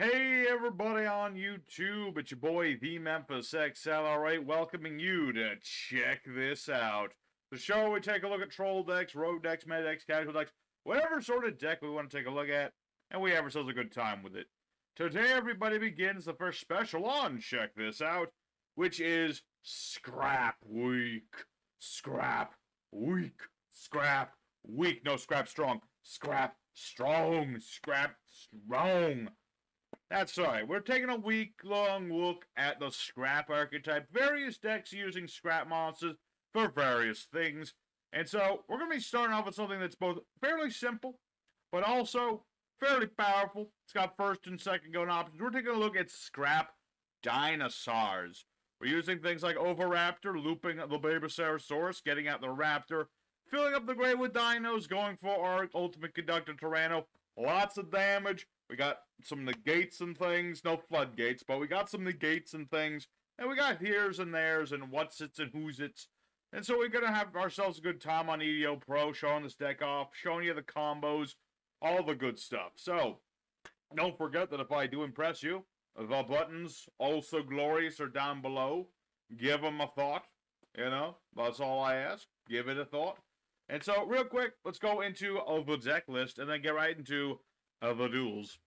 Hey everybody on YouTube, it's your boy the Memphis XL, alright, welcoming you to check this out. The show we take a look at troll decks, rogue decks, meta decks, casual decks, whatever sort of deck we want to take a look at, and we have ourselves a good time with it. Today everybody begins the first special on Check This Out, which is Scrap Week. Scrap Week. Scrap Week. No, Scrap Strong. Scrap Strong. Scrap Strong. That's right, we're taking a week-long look at the Scrap archetype, various decks using Scrap monsters for various things. And so, we're going to be starting off with something that's both fairly simple, but also fairly powerful. It's got first and second going options. We're taking a look at Scrap Dinosaurs. We're using things like Oviraptor, looping the Babycerasaurus, getting out the Raptor, filling up the grave with dinos, going for our Ultimate Conductor Tyranno. Lots of damage. We got some negates and things. No floodgates, but we got some negates and things. And we got here's and there's and what's its and who's its. And so we're going to have ourselves a good time on EDO Pro, showing this deck off, showing you the combos, all the good stuff. So, don't forget that if I do impress you, the buttons, also glorious, are down below. Give them a thought. You know, that's all I ask. Give it a thought. And so, real quick, let's go into the deck list and then get right into the duels.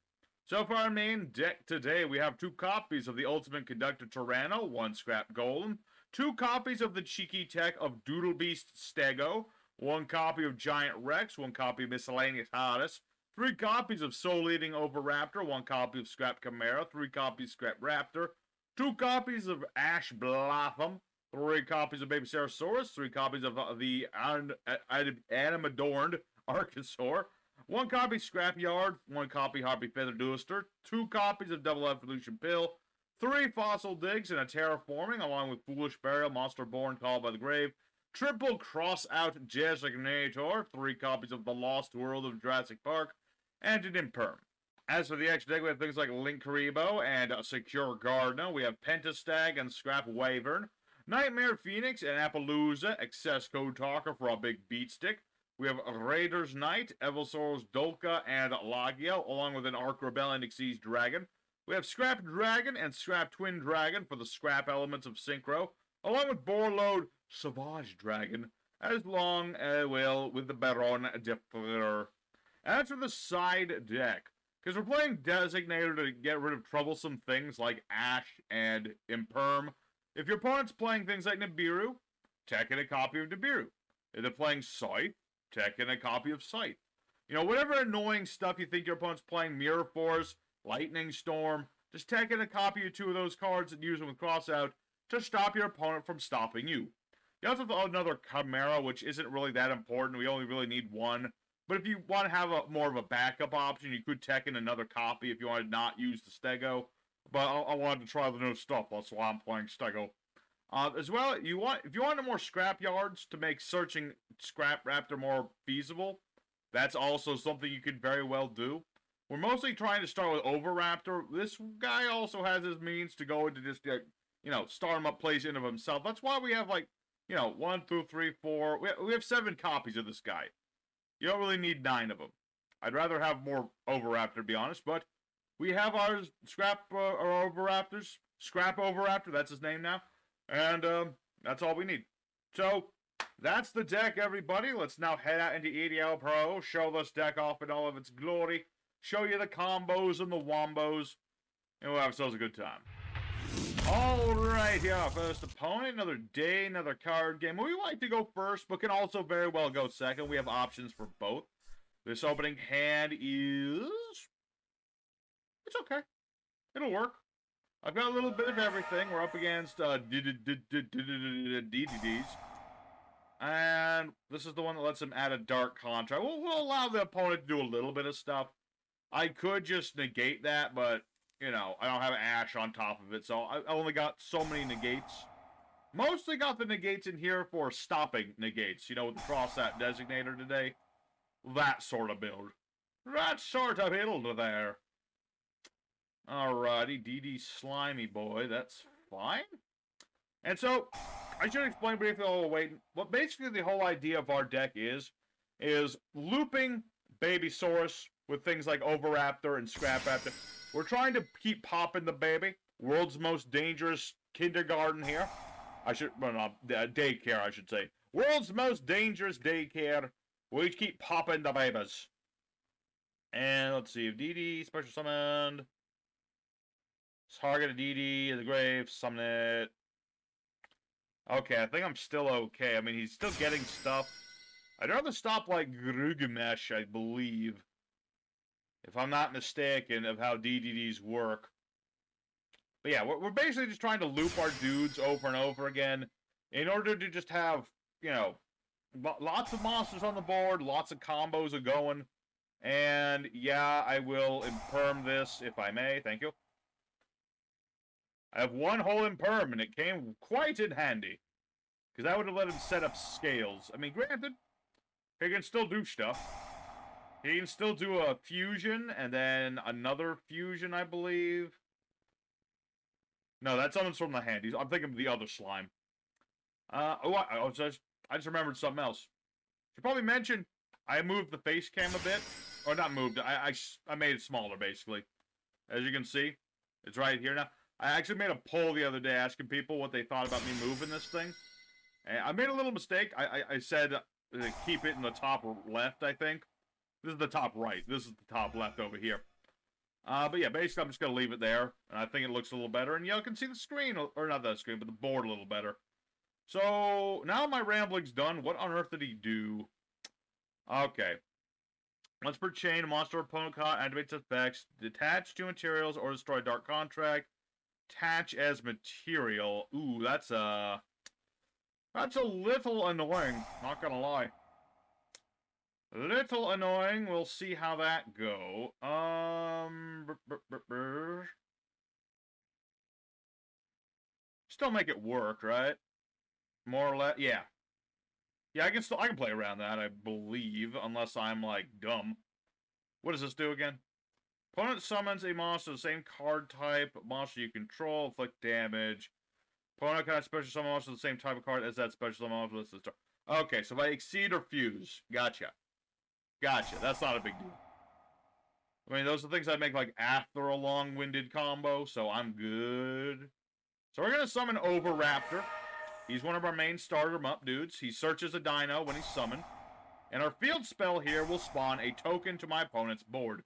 So for our main deck today, we have 2 copies of the Ultimate Conductor Tyranno, 1 Scrap Golem, 2 copies of the cheeky tech of Doodle Beast Stego, 1 copy of Giant Rex, 1 copy of Miscellaneous Hardus, 3 copies of Souleating Oviraptor, 1 copy of Scrap Chimera, 3 copies of Scrap Raptor, 2 copies of Ash Blatham, 3 copies of Babycerasaurus, 3 copies of the Animadorned Archosaur, 1 copy Scrapyard, 1 copy Harpy Feather Duelister, 2 copies of Double Evolution Pill, 3 Fossil Digs and a Terraforming, along with Foolish Burial, Monster Born, Called by the Grave, Triple Cross Out Designator, 3 copies of The Lost World of Jurassic Park, and an Imperm. As for the extra deck, we have things like Linkaribo and Secure Gardener, we have Pentastag and Scrap Wyvern, Nightmare Phoenix and Appaloosa, Access Code Talker for a big beat stick. We have Raider's Knight, Evilsaur's Dolka, and Lagiel, along with an Arc Rebellion Xyz Dragon. We have Scrap Dragon and Scrap Twin Dragon for the scrap elements of Synchro, along with Borload Savage Dragon, as long as well with the Baron de Fleur. As for the side deck, because we're playing Designator to get rid of troublesome things like Ash and Imperm, if your opponent's playing things like Nibiru, tech in a copy of Nibiru. If they're playing Scythe, tech in a copy of Scythe. You know, whatever annoying stuff you think your opponent's playing, Mirror Force, Lightning Storm, just tech in a copy of 2 of those cards and use them with Crossout to stop your opponent from stopping you. You also have another Chimera, which isn't really that important. We only really need 1. But if you want to have more of a backup option, you could tech in another copy if you want to not use the Stego. But I wanted to try the new stuff, that's why I'm playing Stego. As well, if you want more scrap yards to make searching Scrap Raptor more feasible, that's also something you could very well do. We're mostly trying to start with Oviraptor. This guy also has his means to go into just, start him up, place in of himself. That's why we have, 1, 2, 3, 4. We have 7 copies of this guy. You don't really need 9 of them. I'd rather have more Oviraptor, to be honest, but we have our Scrap Oviraptors. Scrap Oviraptor, that's his name now. And that's all we need. So, that's the deck, everybody. Let's now head out into EDL Pro, show this deck off in all of its glory, show you the combos and the wombos, and we'll have ourselves a good time. Alright, here, our first opponent. Another day, another card game. We like to go first, but can also very well go second. We have options for both. This opening hand is... it's okay. It'll work. I've got a little bit of everything. We're up against DDDs. And this is the one that lets him add a dark contrast. We'll allow the opponent to do a little bit of stuff. I could just negate that, but, I don't have Ash on top of it, so I only got so many negates. Mostly got the negates in here for stopping negates, with the cross-out designator today. That sort of build. That sort of build there. Alrighty, DD Slimy Boy, that's fine. And so, I should explain briefly while we're waiting. What basically the whole idea of our deck is looping Babysaurus with things like Oviraptor and Scrap Raptor We're trying to keep popping the baby. World's most dangerous kindergarten here. Well, not daycare, I should say. World's most dangerous daycare. We keep popping the babies. And let's see if DD special summoned. Target a DD in the grave, summon it. Okay, I think I'm still okay. I mean, he's still getting stuff. I'd rather stop like Grugemesh, I believe. If I'm not mistaken of how DDDs work. But yeah, we're basically just trying to loop our dudes over and over again in order to just have, you know, lots of monsters on the board, lots of combos are going. And yeah, I will imperm this if I may. Thank you. I have one whole imperm, and it came quite in handy. Because that would have let him set up scales. I mean, granted, he can still do stuff. He can still do a fusion, and then another fusion, I believe. No, that summons from the hand. I'm thinking of the other slime. I just remembered something else. Should probably mention, I moved the face cam a bit. Or not moved, I made it smaller, basically. As you can see, it's right here now. I actually made a poll the other day asking people what they thought about me moving this thing. And I made a little mistake. I said keep it in the top left, I think. This is the top right. This is the top left over here. But yeah, basically I'm just going to leave it there. And I think it looks a little better. And you can see the screen, or not the screen, but the board a little better. So, now my rambling's done. What on earth did he do? Okay. Once per chain, a monster opponent card activates effects. Detach two materials or destroy Dark Contract. Attach as material. Ooh, that's a little annoying. Not gonna lie. Little annoying. We'll see how that go. Still make it work, right? More or less, yeah. Yeah, I can play around that, I believe, unless I'm like dumb. What does this do again? Opponent summons a monster of the same card type, monster you control, inflict damage. Opponent cannot special summon a monster of the same type of card as that special summon monster. Okay, so if I exceed or fuse. Gotcha. Gotcha. That's not a big deal. I mean, those are things I make like after a long-winded combo, so I'm good. So we're gonna summon Oviraptor. He's one of our main starter mup dudes. He searches a dino when he's summoned. And our field spell here will spawn a token to my opponent's board.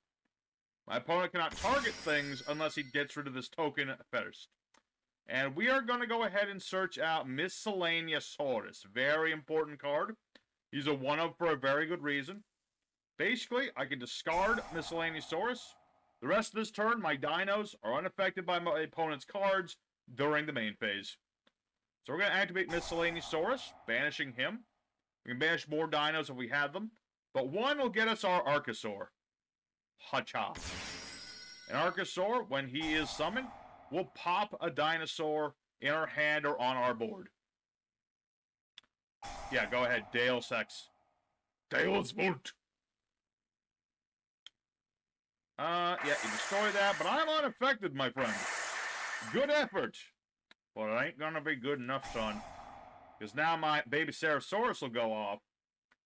My opponent cannot target things unless he gets rid of this token first. And we are going to go ahead and search out Miscellaneousaurus. Very important card. He's a one-of for a very good reason. Basically, I can discard Miscellaneousaurus. The rest of this turn, my dinos are unaffected by my opponent's cards during the main phase. So we're going to activate Miscellaneousaurus, banishing him. We can banish more dinos if we have them. But one will get us our Archosaur. Hacha. An Archosaur, when he is summoned, will pop a dinosaur in our hand or on our board. Yeah, go ahead. Deus Ex. Deus Vult. Yeah, you destroy that, but I'm unaffected, my friend. Good effort. But it ain't gonna be good enough, son. Because now my Babycerasaurus will go off,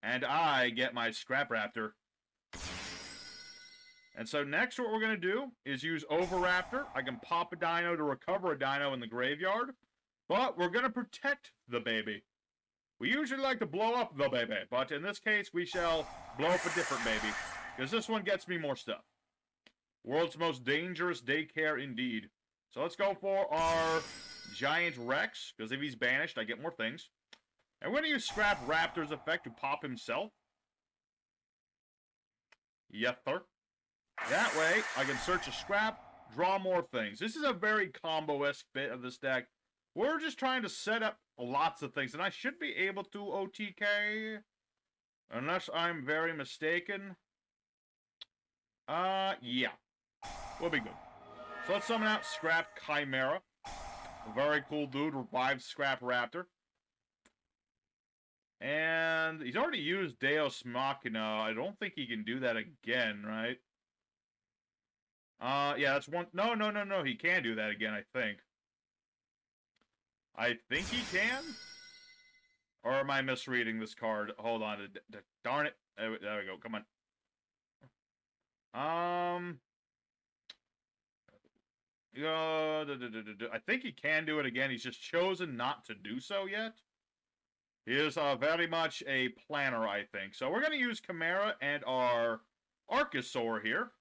and I get my Scrap Raptor. And so next what we're going to do is use Oviraptor. I can pop a dino to recover a dino in the graveyard, but we're going to protect the baby. We usually like to blow up the baby, but in this case we shall blow up a different baby, because this one gets me more stuff. World's most dangerous daycare indeed. So let's go for our Giant Rex, because if he's banished, I get more things. And we're going to use Scrap Raptor's effect to pop himself. Yes, sir. That way, I can search a scrap, draw more things. This is a very combo-esque bit of this deck. We're just trying to set up lots of things, and I should be able to OTK, unless I'm very mistaken. Yeah. We'll be good. So let's summon out Scrap Chimera. A very cool dude, revives Scrap Raptor. And he's already used Deus Machina. I don't think he can do that again, right? Yeah, that's one. No. He can do that again, I think. I think he can? Or am I misreading this card? Hold on. Darn it. There we go. Come on. I think he can do it again. He's just chosen not to do so yet. He is very much a planner, I think. So we're going to use Chimera and our Archosaur here.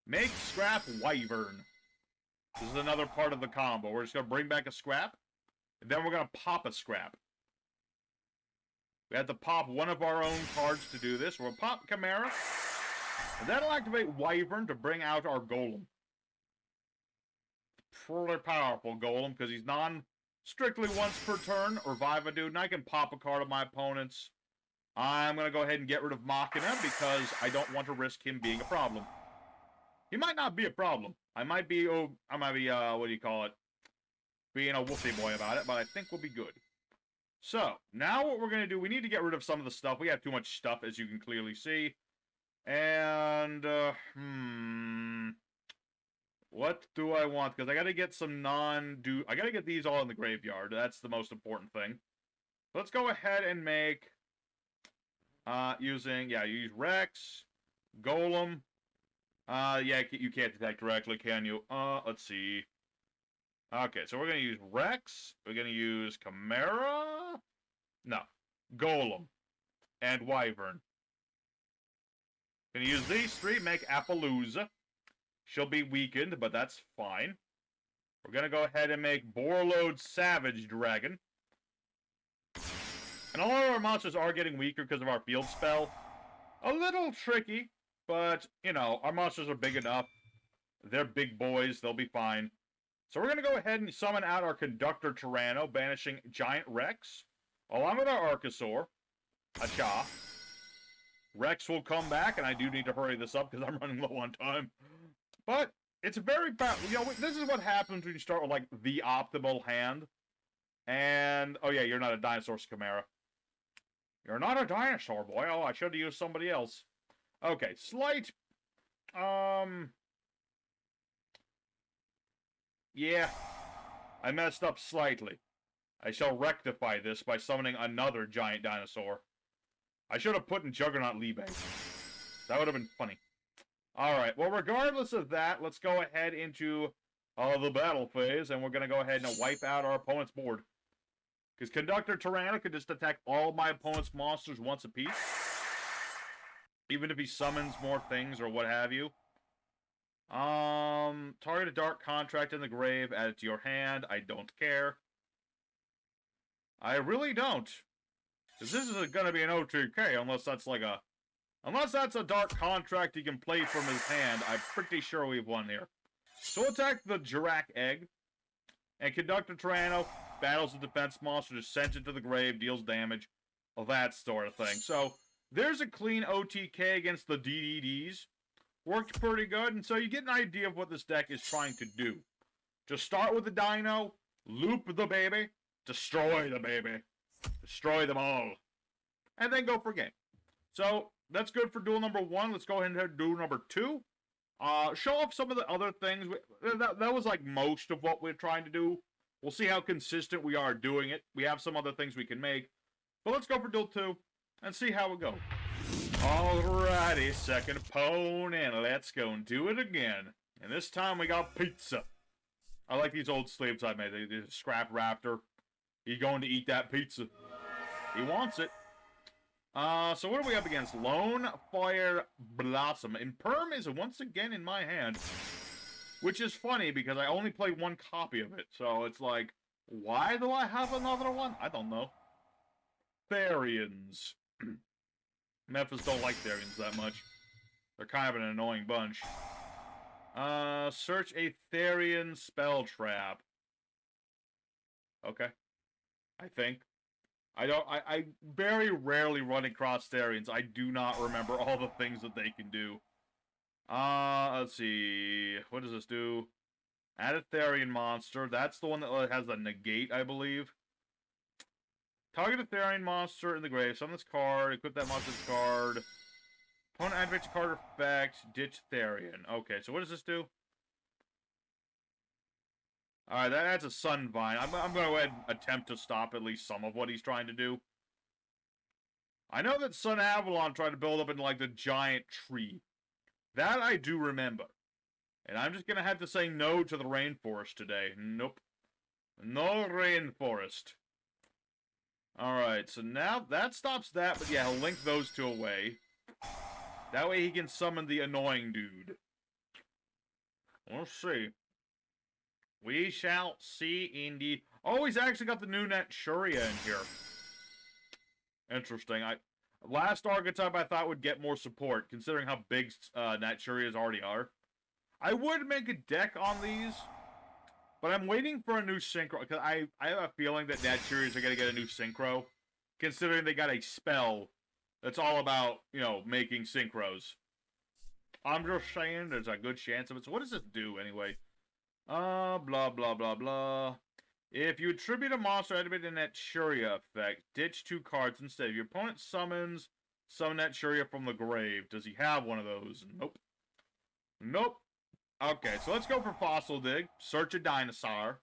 Make Scrap Wyvern. This is another part of the combo. We're just going to bring back a Scrap. And then we're going to pop a Scrap. We have to pop one of our own cards to do this. We'll pop Chimera. And that'll activate Wyvern to bring out our Golem. Pretty powerful Golem, because he's strictly once per turn, or Viva Dude, and I can pop a card of my opponent's. I'm going to go ahead and get rid of Machina, because I don't want to risk him being a problem. He might not be a problem. I might be, what do you call it? Being a woofy boy about it, but I think we'll be good. So, now what we're going to do, we need to get rid of some of the stuff. We have too much stuff, as you can clearly see. And, what do I want? Because I got to get some I got to get these all in the graveyard. That's the most important thing. Let's go ahead and make, use Rex, Golem. Yeah, you can't detect directly, can you? Let's see. Okay, so we're going to use Rex. We're going to use Chimera. No. Golem. And Wyvern. Going to use these three, make Appaloosa. She'll be weakened, but that's fine. We're going to go ahead and make Borload Savage Dragon. And a lot of our monsters are getting weaker because of our field spell. A little tricky, but, you know, our monsters are big enough. They're big boys. They'll be fine. So we're going to go ahead and summon out our Conductor Tyranno, banishing Giant Rex, along with our Archosaur. Acha. Rex will come back, and I do need to hurry this up because I'm running low on time. But it's very bad. You know, this is what happens when you start with, like, the optimal hand. And, oh yeah, you're not a dinosaur, Chimera. You're not a dinosaur, boy. Oh, I should have used somebody else. Okay, slight, yeah, I messed up slightly. I shall rectify this by summoning another giant dinosaur. I should have put in Juggernaut Libe. That would have been funny. Alright, well, regardless of that, let's go ahead into the battle phase, and we're going to go ahead and wipe out our opponent's board. Because Conductor Tyranno can just attack all my opponent's monsters once apiece. Even if he summons more things or what have you. Target a dark contract in the grave, add it to your hand. I don't care. I really don't. Because this is going to be an OTK, unless that's like a... Unless that's a dark contract he can play from his hand, I'm pretty sure we've won here. So we'll attack the Jirac Egg. And Conductor Tyranno battles the defense monster, just sends it to the grave, deals damage. All that sort of thing. So, there's a clean OTK against the DDDs. Worked pretty good, and so you get an idea of what this deck is trying to do. Just start with the Dino, loop the baby, destroy the baby, destroy them all, and then go for game. So, that's good for duel number 1. Let's go ahead and do duel number 2. Show off some of the other things. That was like most of what we're trying to do. We'll see how consistent we are doing it. We have some other things we can make. But let's go for duel 2 and see how it goes. Alrighty, second opponent. Let's go and do it again. And this time we got pizza. I like these old sleeves I made. The Scrap Raptor. He's going to eat that pizza. He wants it. So what are we up against? Lone Fire Blossom. And Perm is once again in my hand. Which is funny because I only played one copy of it. So it's like, why do I have another one? I don't know. Therions. Memphis don't like Therions that much. They're kind of an annoying bunch. Search a Therion spell trap. Okay. I think. I very rarely run across Therions. I do not remember all the things that they can do. Let's see. What does this do? Add a Therion monster. That's the one that has the negate, I believe. Target a Therion monster in the grave. Summon this card. Equip that monster's card. Opponent activates a card effect. Ditch Therion. Okay, so what does this do? Alright, that's a Sunvine. I'm going to go ahead and attempt to stop at least some of what he's trying to do. I know that Sunavalon tried to build up into, like, the giant tree. That I do remember. And I'm just gonna have to say no to the rainforest today. Nope. No rainforest. Alright, so now that stops that, but yeah, he'll link those two away. That way he can summon the annoying dude. We'll see. We shall see indeed. Oh, he's actually got the new Naturia in here. Interesting. Last archetype I thought would get more support, considering how big Naturias already are. I would make a deck on these, but I'm waiting for a new synchro, because I have a feeling that Naturias are going to get a new synchro, considering they got a spell that's all about, you know, making synchros. I'm just saying there's a good chance of it. So what does this do, anyway? Blah, blah, blah, blah. If you attribute a monster activated Naturia effect, ditch 2 cards instead. If your opponent summon Naturia from the grave. Does he have one of those? Nope. Nope. Okay, so let's go for Fossil Dig. Search a dinosaur.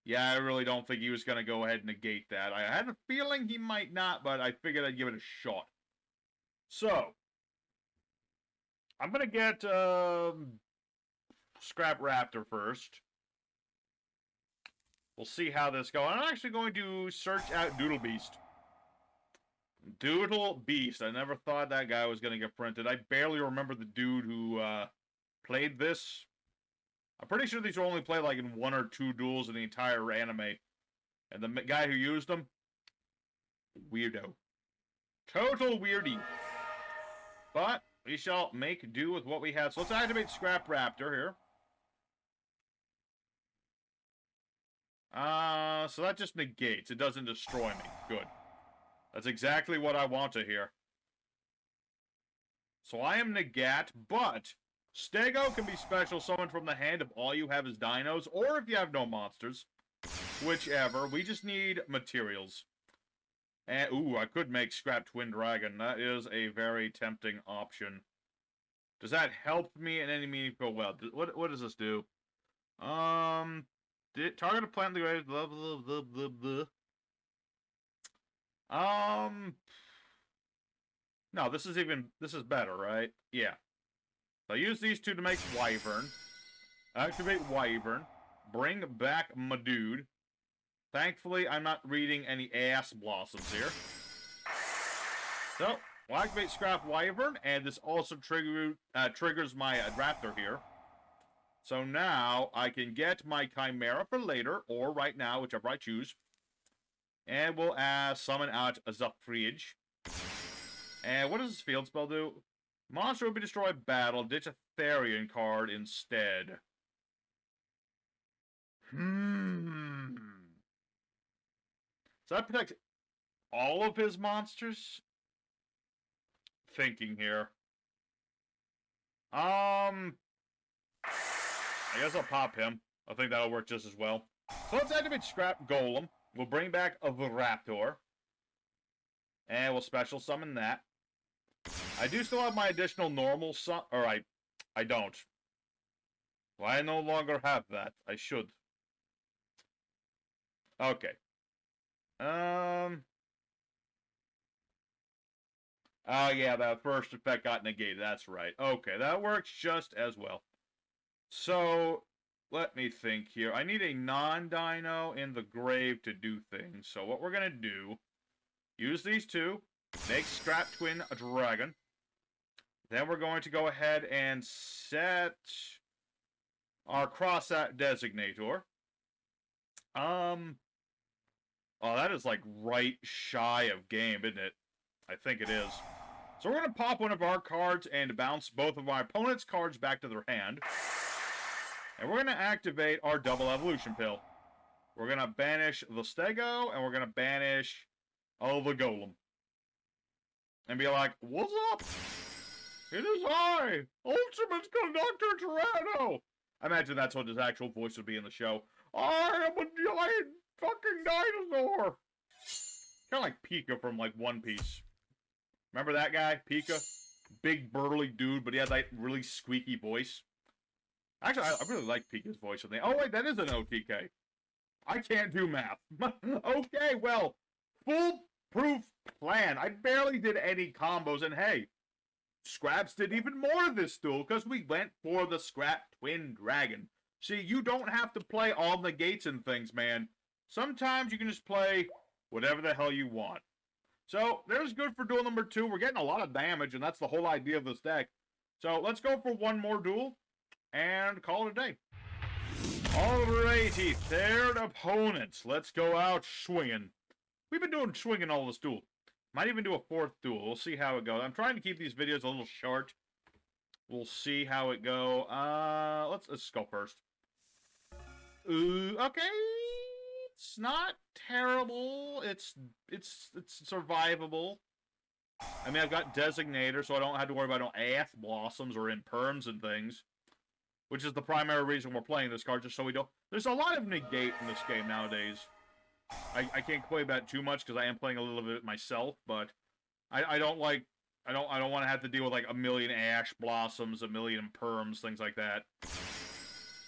Yeah, I really don't think he was going to go ahead and negate that. I had a feeling he might not, but I figured I'd give it a shot. So, I'm going to get Scrap Raptor first. We'll see how this goes. I'm actually going to search out Doodle Beast. Doodle Beast. I never thought that guy was going to get printed. I barely remember the dude who played this. I'm pretty sure these were only played like in 1 or 2 duels in the entire anime. And the guy who used them, weirdo. Total weirdy. But we shall make do with what we have. So let's activate Scrap Raptor here. So that just negates. It doesn't destroy me. Good. That's exactly what I want to hear. So I am Negat, but Stego can be special summoned from the hand if all you have is dinos, or if you have no monsters. Whichever. We just need materials. And, ooh, I could make Scrap Twin Dragon. That is a very tempting option. Does that help me in any meaningful way? What does this do? Target a plant in the grave, blah, blah, blah, blah, blah. No, this is better, right? Yeah. So I use these 2 to make Wyvern. Activate Wyvern. Bring back my dude. Thankfully, I'm not reading any ass blossoms here. So, we'll activate Scrap Wyvern, and this also triggers my Raptor here. So now, I can get my Chimera for later, or right now, whichever I choose. And we'll summon out a Zafrige. And what does this field spell do? Monster will be destroyed battle, ditch a Therion card instead. So that protects all of his monsters? Thinking here. I guess I'll pop him. I think that'll work just as well. So let's activate Scrap Golem. We'll bring back a Raptor. And we'll special summon that. I do still have my additional normal summon. Or I don't. Well, I no longer have that. I should. Okay. Oh yeah, that first effect got negated. That's right. Okay, that works just as well. So, let me think here. I need a non-dino in the grave to do things. So what we're going to do, use these 2, make Scrap Twin a dragon. Then we're going to go ahead and set our cross-out designator. Oh, that is like right shy of game, isn't it? I think it is. So we're going to pop one of our cards and bounce both of my opponent's cards back to their hand. And we're going to activate our double evolution pill. We're going to banish the Stego, and we're going to banish the Golem. And be like, what's up? It is I, Ultimate Conductor Tyranno. I imagine that's what his actual voice would be in the show. I am a giant fucking dinosaur. Kind of like Pika from, like, One Piece. Remember that guy, Pika? Big, burly dude, but he had that really squeaky voice. Actually, I really like Pika's voice. Oh, wait, that is an OTK. I can't do math. Okay, well, foolproof plan. I barely did any combos, and hey, Scraps did even more this duel because we went for the Scrap Twin Dragon. See, you don't have to play all negates and things, man. Sometimes you can just play whatever the hell you want. So, there's good for duel number 2. We're getting a lot of damage, and that's the whole idea of this deck. So, let's go for one more duel, and call it a day. Alrighty, third opponent. Let's go out swinging. We've been doing swinging all this duel. Might even do a 4th duel. We'll see how it goes. I'm trying to keep these videos a little short. We'll see how it go. Let's go first. Okay. It's not terrible. It's survivable. I mean, I've got Designator, so I don't have to worry about no Ath Blossoms or Imperms and things. Which is the primary reason we're playing this card, just so we don't... There's a lot of negate in this game nowadays. I can't complain about it too much, because I am playing a little bit myself, but... I don't want to have to deal with, like, a million Ash Blossoms, a million Perms, things like that.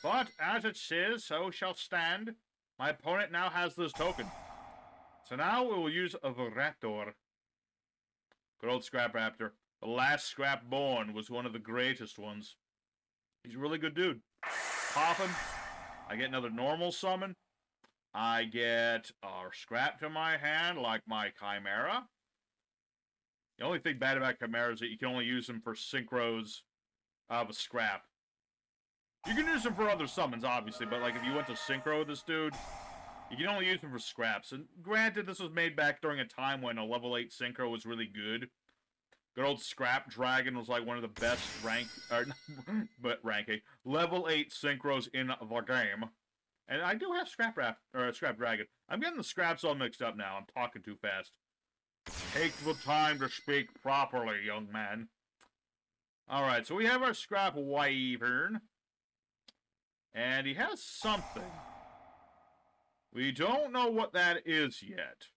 But, as it says, so shall stand. My opponent now has this token. So now we will use Oviraptor. Good old Scrap Raptor. The last Scrap born was one of the greatest ones. He's a really good dude. Pop him. I get another normal summon. I get a Scrap to my hand, like my Chimera. The only thing bad about Chimera is that you can only use them for synchros of a Scrap. You can use them for other summons, obviously, but like if you went to synchro with this dude, you can only use them for Scraps. And granted, this was made back during a time when a level 8 synchro was really good. Good old Scrap Dragon was like one of the best level 8 synchros in the game. And I do have Scrap Dragon. I'm getting the Scraps all mixed up now. I'm talking too fast. Take the time to speak properly, young man. Alright, so we have our Scrap Wyvern. And he has something. We don't know what that is yet.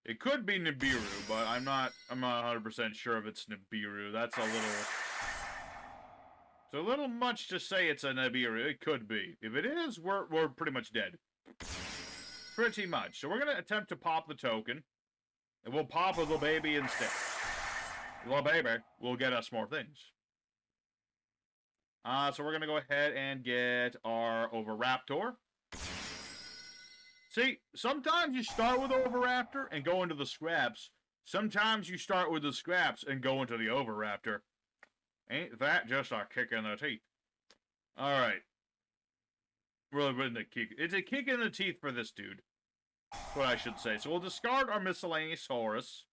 It could be Nibiru, but I'm not 100% sure if it's Nibiru. That's it's a little much to say it's a Nibiru. It could be. If it is, we're pretty much dead. Pretty much. So we're going to attempt to pop the token. And we'll pop a little baby instead. The little baby will get us more things. So we're going to go ahead and get our Oviraptor. See, sometimes you start with Oviraptor and go into the Scraps. Sometimes you start with the Scraps and go into the Oviraptor. Ain't that just a kick in the teeth? Alright. Really, it's a kick in the teeth for this dude. That's what I should say. So we'll discard our Miscellaneousaurus.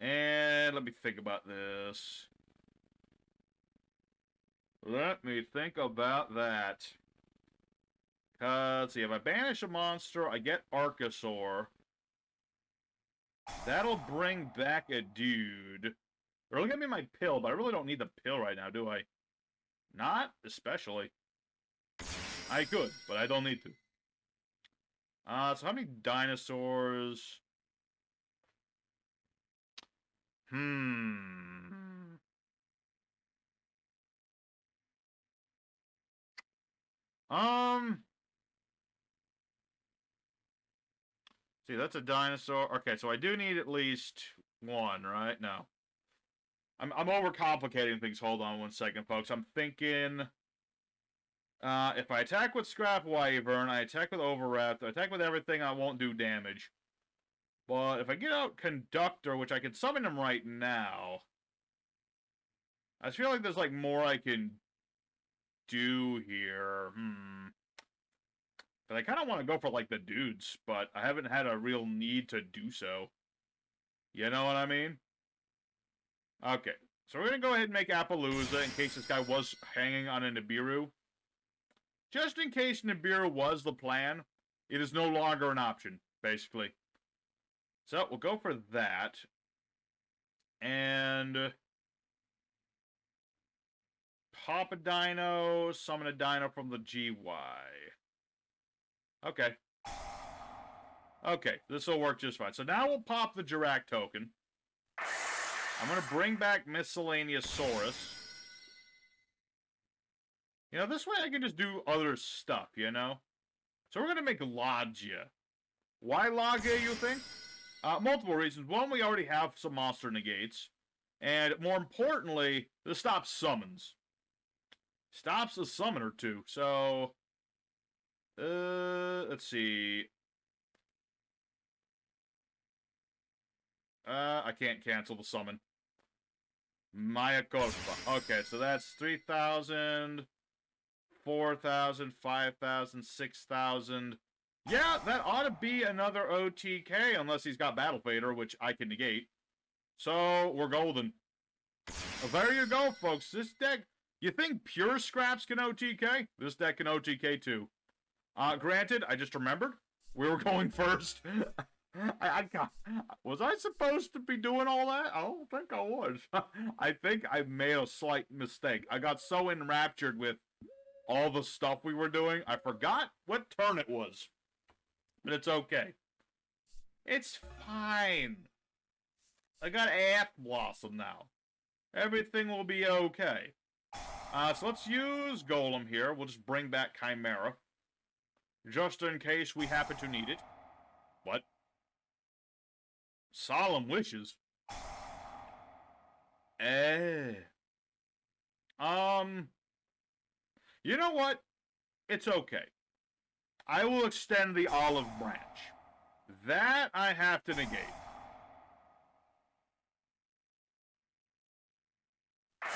And let me think about this. Let me think about that. Let's see, if I banish a monster, I get Archosaur. That'll bring back a dude. It'll give me my pill, but I really don't need the pill right now, do I? Not especially. I could, but I don't need to. So how many dinosaurs? See, that's a dinosaur. Okay, so I do need at least one, right? No. I'm overcomplicating things. Hold on one second, folks. I'm thinking... if I attack with Scrap Wyvern, I attack with Oviraptor, I attack with everything, I won't do damage. But if I get out Conductor, which I can summon him right now... I feel like there's, like, more I can do here. But I kind of want to go for, like, the dudes, but I haven't had a real need to do so. You know what I mean? Okay, so we're going to go ahead and make Appaloosa in case this guy was hanging on a Nibiru. Just in case Nibiru was the plan, it is no longer an option, basically. So, we'll go for that. And... pop a dino, summon a dino from the GY. Okay. Okay, this will work just fine. So now we'll pop the Jirac token. I'm going to bring back Miscellaneousaurus. You know, this way I can just do other stuff, you know? So we're going to make Logia. Why Logia, you think? Multiple reasons. One, we already have some monster negates. And more importantly, this stops summons. Stops a summon or two. So, let's see. I can't cancel the summon. Maya Corva. Okay, so that's 3,000, 4,000, 5,000, 6,000. Yeah, that ought to be another OTK, unless he's got Battle Fader, which I can negate. So, we're golden. Well, there you go, folks. This deck, you think pure scraps can OTK? This deck can OTK too. Granted, I just remembered we were going first. Was I supposed to be doing all that? I don't think I was. I think I made a slight mistake. I got so enraptured with all the stuff we were doing, I forgot what turn it was. But it's okay. It's fine. I got Ath Blossom now. Everything will be okay. So let's use Golem here. We'll just bring back Chimera. Just in case we happen to need it. What? Solemn Wishes? You know what? It's okay. I will extend the Olive Branch. That I have to negate.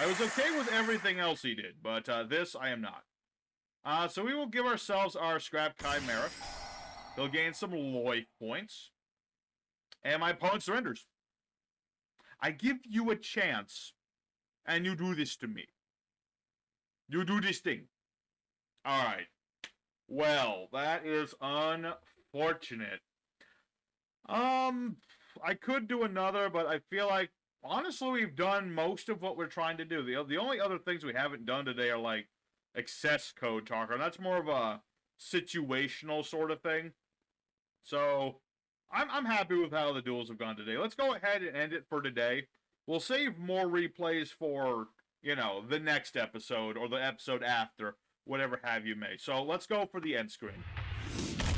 I was okay with everything else he did, but this I am not. So we will give ourselves our Scrap Chimera. He'll gain some life points. And my opponent surrenders. I give you a chance, and you do this to me. You do this thing. Alright. Well, that is unfortunate. I could do another, but I feel like, honestly, we've done most of what we're trying to do. The only other things we haven't done today are, like, access code talker. And that's more of a situational sort of thing. So, I'm happy with how the duels have gone today. Let's go ahead and end it for today. We'll save more replays for, you know, the next episode or the episode after, whatever have you may. So, let's go for the end screen.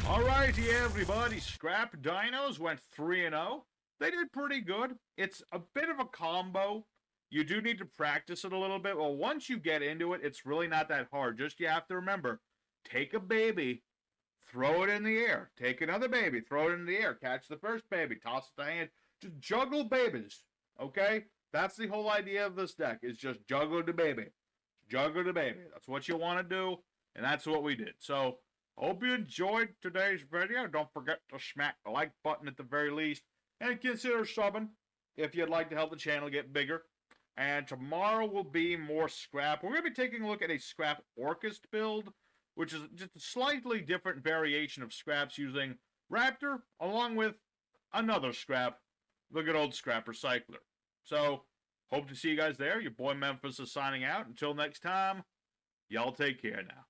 Alrighty, everybody. Scrap Dinos went 3-0. They did pretty good. It's a bit of a combo. You do need to practice it a little bit. Well, once you get into it, it's really not that hard. Just you have to remember, take a baby, throw it in the air. Take another baby, throw it in the air. Catch the first baby, toss it to hand. Just juggle babies, okay? That's the whole idea of this deck, is just juggle the baby. Juggle the baby. That's what you want to do, and that's what we did. So, hope you enjoyed today's video. Don't forget to smack the like button at the very least. And consider subbing if you'd like to help the channel get bigger. And tomorrow will be more scrap. We're going to be taking a look at a scrap Orchis build, which is just a slightly different variation of scraps using Raptor, along with another scrap, the good old Scrap Recycler. So, hope to see you guys there. Your boy Memphis is signing out. Until next time, y'all take care now.